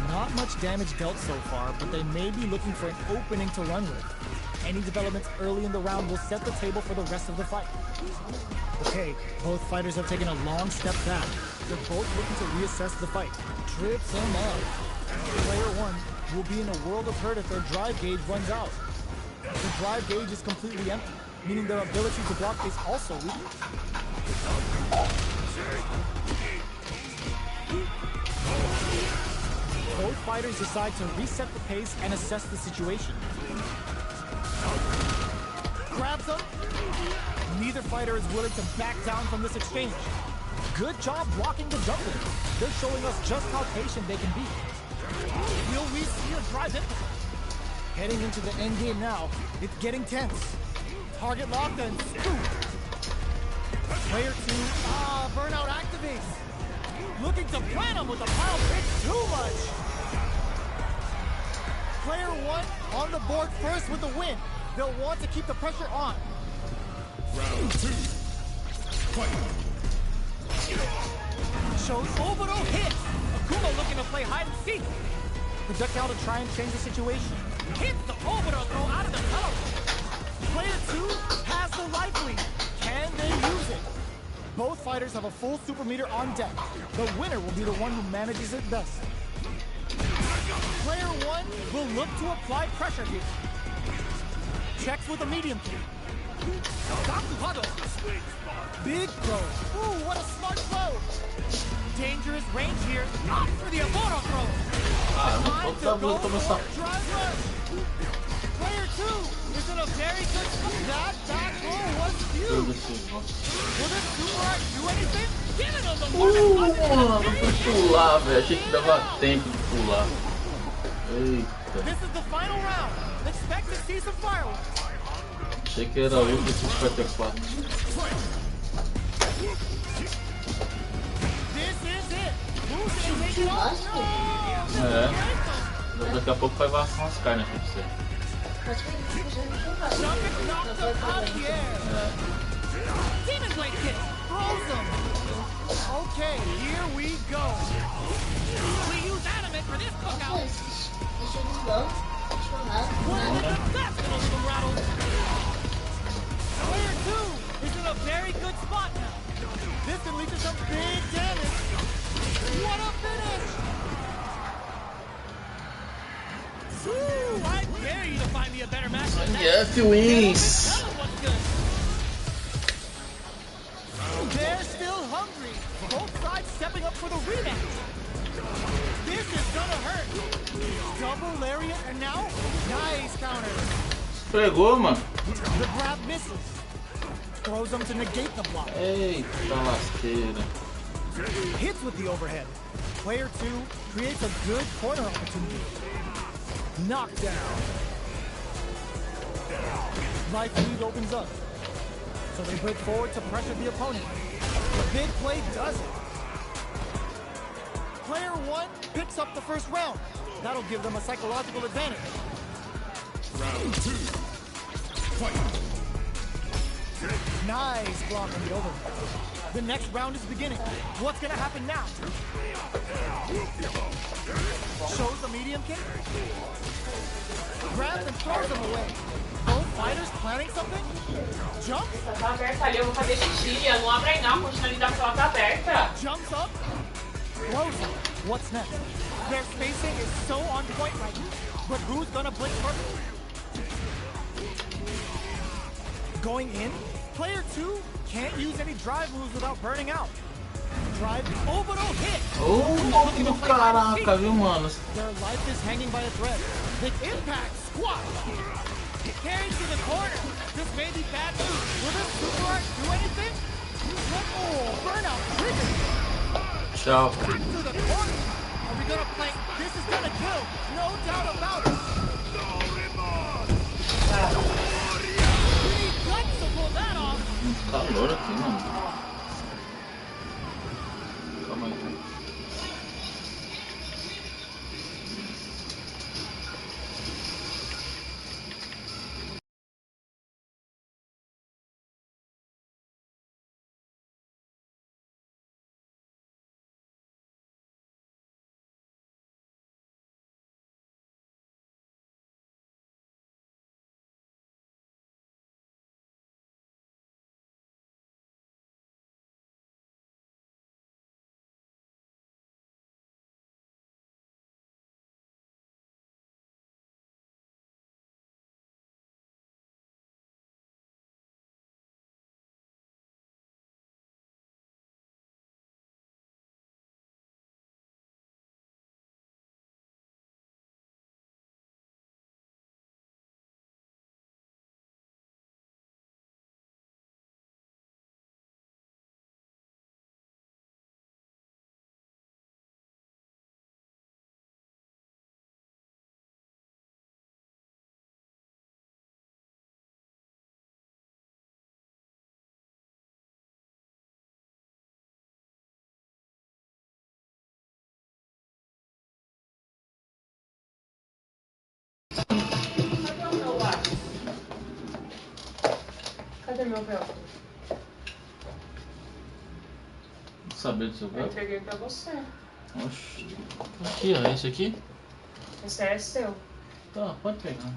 Not much damage dealt so far, but they may be looking for an opening to run with. Any developments early in the round will set the table for the rest of the fight. Okay, both fighters have taken a long step back. They're both looking to reassess the fight. Trips him up. Player one will be in a world of hurt if their drive gauge runs out. The drive gauge is completely empty, meaning their ability to block is also weak. Both fighters decide to reset the pace and assess the situation. Grabs him. Neither fighter is willing to back down from this exchange. Good job blocking the jumper. They're showing us just how patient they can be. Will we see a drive in? Heading into the end game now, it's getting tense. Target locked and scoop. Player two, burnout activates. Looking to plant him with a pile. It's too much. Player one on the board first with the win. They'll want to keep the pressure on. Round two. Fight. Shows Oboro hit. Akuma looking to play hide and seek. Projectile to try and change the situation. Hits the Oboro throw out of the tunnel. Player two has the life lead. Can they use it? Both fighters have a full super meter on deck. The winner will be the one who manages it best. Player one will look to apply pressure here. Checks with a medium kick. Big throw. Ooh, what a smart throw. Dangerous range here. Opt for the Oboro throw. Time to go for drive rush. Player two is in a very good spot. That back row was huge. Will this super do anything? Give it on the Mano, fui pular, velho. Achei que dava tempo de pular. Eita. This is the final round. Expect to see some fireworks. Achei que era eu que tinha 54. This is it. Who's gonna take it off? No. É. Daqui a pouco vai vassar umas carnes aqui pra você. Demon Blade kick. Throws them. Okay, here we go. We use animate for this cookout. One of the best of them rattles. Player two is in a very good spot now. This can lead to some big damage. What a finish! Ooh, I dare you to find me a better match than that. Yes, wins. They're still hungry. Both sides stepping up for the rematch. This is gonna hurt. Double lariat and now nice counter. Pegou, mano. The grab misses. Throws them to negate the block. Eita lasqueira. Hits with the overhead. Player two creates a good corner opportunity. Knockdown. Life lead opens up. So they break forward to pressure the opponent. The big play does it. Player one picks up the first round. That'll give them a psychological advantage. Round two. Fight. Nice block on the overhead. The next round is beginning. What's gonna happen now? Shows the medium kick. Grabs and throws them away. Both fighters planning something? Jump. Tá aberta ali, eu vou fazer xixi. Não abre aí não, continua ali da porta aberta. Jumps up. Throws him. What's next? Their spacing is so on point right now. But who's gonna blink first? Going in? Player 2 can't use any drive moves without burning out. Drive orbital hit. Oh, que do caraca, viu, mano? Their life is hanging by a thread. The impact squat. Carried to the corner. This may be bad news. Will this super art do anything? Oh, burnout triggered. Tchau. Back to the corner. Are we gonna play? This is gonna kill. No doubt about it. We need guts to pull that off. Calor aqui, mano. Calma aí. Cadê meu véu? Saber do seu Eu véu? entreguei pra você. Oxi. Aqui, ó. Esse aqui? Esse é seu. Tá, pode pegar.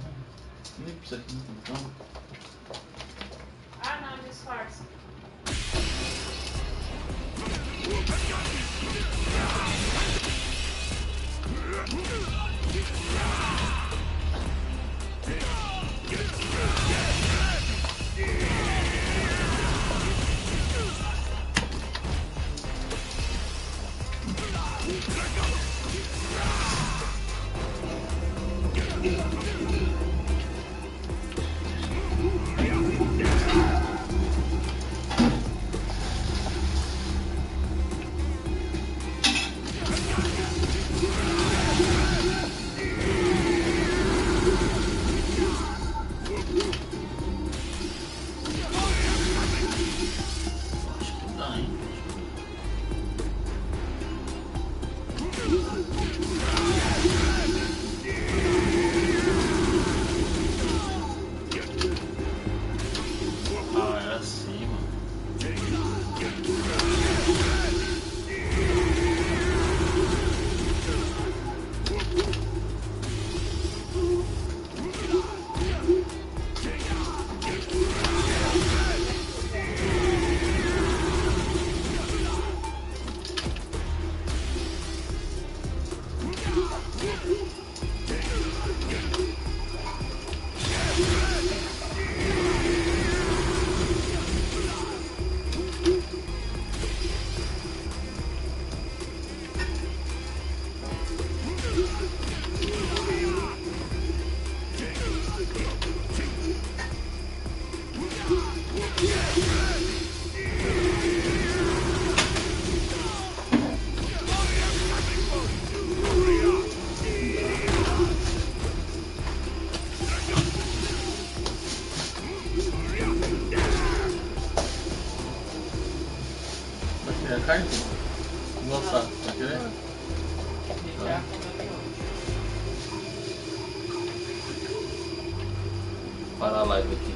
Nem precisa aqui, então. Ah, não, disfarça. Carne? Vou gostar. Vai querer? Para a live aqui.